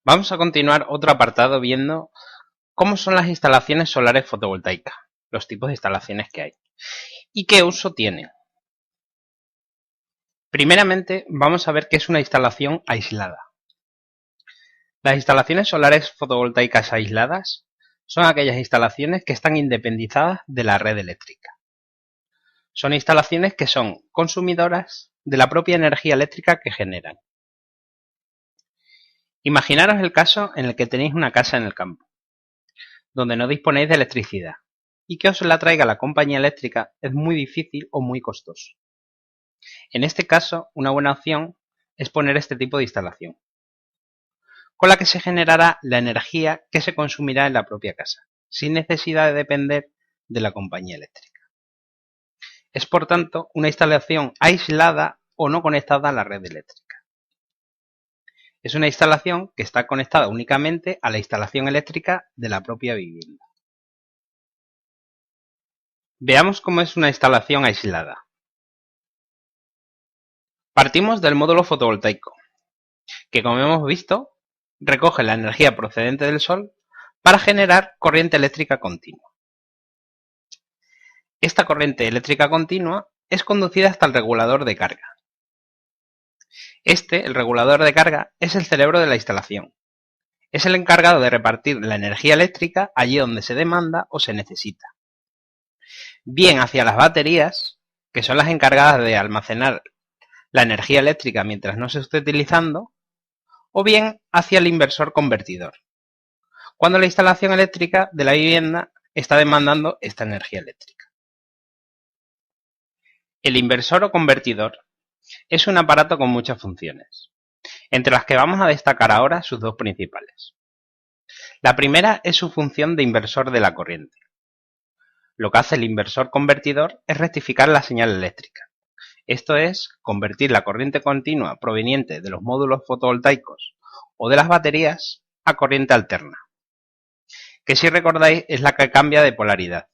Vamos a continuar otro apartado viendo cómo son las instalaciones solares fotovoltaicas, los tipos de instalaciones que hay y qué uso tienen. Primeramente, vamos a ver qué es una instalación aislada. Las instalaciones solares fotovoltaicas aisladas son aquellas instalaciones que están independizadas de la red eléctrica. Son instalaciones que son consumidoras de la propia energía eléctrica que generan. Imaginaros el caso en el que tenéis una casa en el campo, donde no disponéis de electricidad, y que os la traiga la compañía eléctrica es muy difícil o muy costoso. En este caso, una buena opción es poner este tipo de instalación, con la que se generará la energía que se consumirá en la propia casa, sin necesidad de depender de la compañía eléctrica. Es por tanto una instalación aislada o no conectada a la red eléctrica. Es una instalación que está conectada únicamente a la instalación eléctrica de la propia vivienda. Veamos cómo es una instalación aislada. Partimos del módulo fotovoltaico, que como hemos visto, recoge la energía procedente del sol para generar corriente eléctrica continua. Esta corriente eléctrica continua es conducida hasta el regulador de carga. El regulador de carga, es el cerebro de la instalación. Es el encargado de repartir la energía eléctrica allí donde se demanda o se necesita. Bien hacia las baterías, que son las encargadas de almacenar la energía eléctrica mientras no se esté utilizando, o bien hacia el inversor convertidor, cuando la instalación eléctrica de la vivienda está demandando esta energía eléctrica. El inversor o convertidor es un aparato con muchas funciones, entre las que vamos a destacar ahora sus dos principales. La primera es su función de inversor de la corriente. Lo que hace el inversor convertidor es rectificar la señal eléctrica. Esto es, convertir la corriente continua proveniente de los módulos fotovoltaicos o de las baterías a corriente alterna, que si recordáis es la que cambia de polaridad,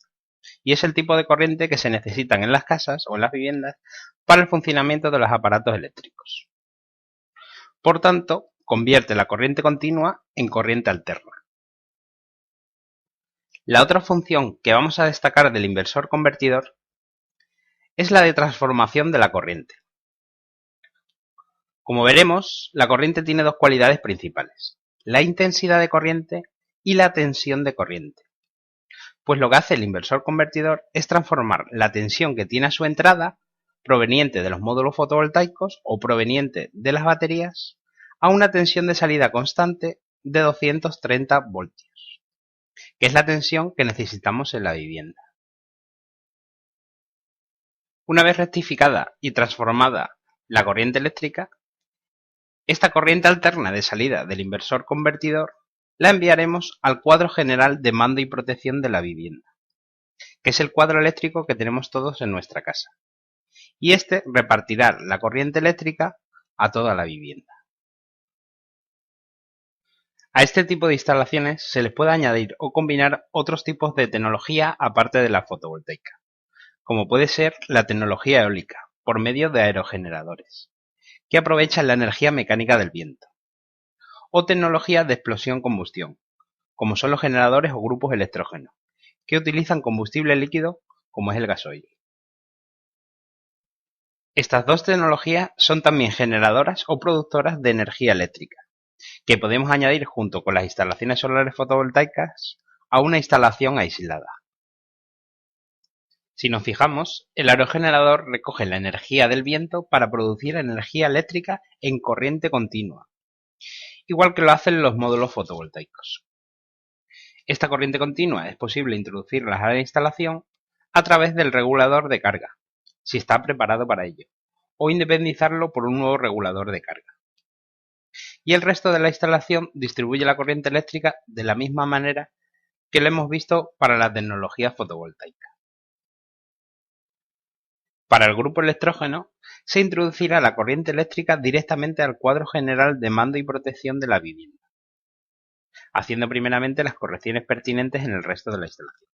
y es el tipo de corriente que se necesitan en las casas o en las viviendas para el funcionamiento de los aparatos eléctricos. Por tanto, convierte la corriente continua en corriente alterna. La otra función que vamos a destacar del inversor convertidor es la de transformación de la corriente. Como veremos, la corriente tiene dos cualidades principales: la intensidad de corriente y la tensión de corriente. Pues lo que hace el inversor convertidor es transformar la tensión que tiene a su entrada, proveniente de los módulos fotovoltaicos o proveniente de las baterías, a una tensión de salida constante de 230 voltios, que es la tensión que necesitamos en la vivienda. Una vez rectificada y transformada la corriente eléctrica, esta corriente alterna de salida del inversor convertidor la enviaremos al cuadro general de mando y protección de la vivienda, que es el cuadro eléctrico que tenemos todos en nuestra casa, y este repartirá la corriente eléctrica a toda la vivienda. A este tipo de instalaciones se les puede añadir o combinar otros tipos de tecnología aparte de la fotovoltaica, como puede ser la tecnología eólica, por medio de aerogeneradores, que aprovechan la energía mecánica del viento, o tecnologías de explosión-combustión, como son los generadores o grupos electrógenos, que utilizan combustible líquido como es el gasoil. Estas dos tecnologías son también generadoras o productoras de energía eléctrica, que podemos añadir junto con las instalaciones solares fotovoltaicas a una instalación aislada. Si nos fijamos, el aerogenerador recoge la energía del viento para producir energía eléctrica en corriente continua, igual que lo hacen los módulos fotovoltaicos. Esta corriente continua es posible introducirla a la instalación a través del regulador de carga, si está preparado para ello, o independizarlo por un nuevo regulador de carga. Y el resto de la instalación distribuye la corriente eléctrica de la misma manera que lo hemos visto para la tecnología fotovoltaica. Para el grupo electrógeno, se introducirá la corriente eléctrica directamente al cuadro general de mando y protección de la vivienda, haciendo primeramente las correcciones pertinentes en el resto de la instalación,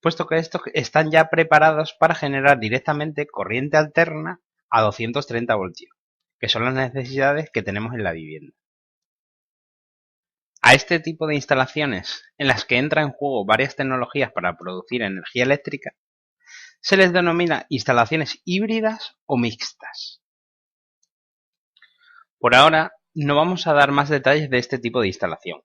puesto que estos están ya preparados para generar directamente corriente alterna a 230 voltios, que son las necesidades que tenemos en la vivienda. A este tipo de instalaciones, en las que entran en juego varias tecnologías para producir energía eléctrica, se les denomina instalaciones híbridas o mixtas. Por ahora, no vamos a dar más detalles de este tipo de instalación.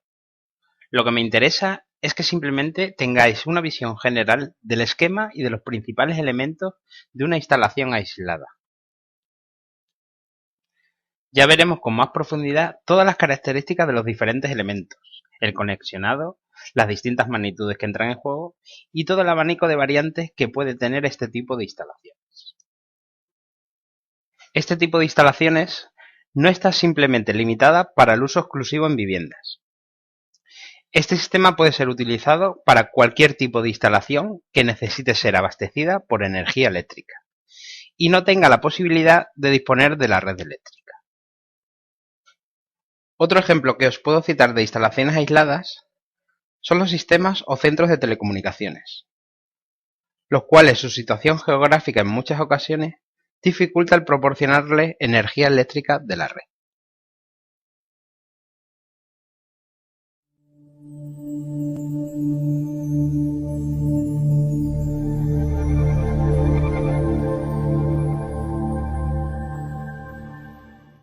Lo que me interesa es que simplemente tengáis una visión general del esquema y de los principales elementos de una instalación aislada. Ya veremos con más profundidad todas las características de los diferentes elementos, el conexionado, las distintas magnitudes que entran en juego y todo el abanico de variantes que puede tener este tipo de instalaciones. Este tipo de instalaciones no está simplemente limitada para el uso exclusivo en viviendas. Este sistema puede ser utilizado para cualquier tipo de instalación que necesite ser abastecida por energía eléctrica y no tenga la posibilidad de disponer de la red eléctrica. Otro ejemplo que os puedo citar de instalaciones aisladas son los sistemas o centros de telecomunicaciones, los cuales su situación geográfica en muchas ocasiones dificulta el proporcionarle energía eléctrica de la red.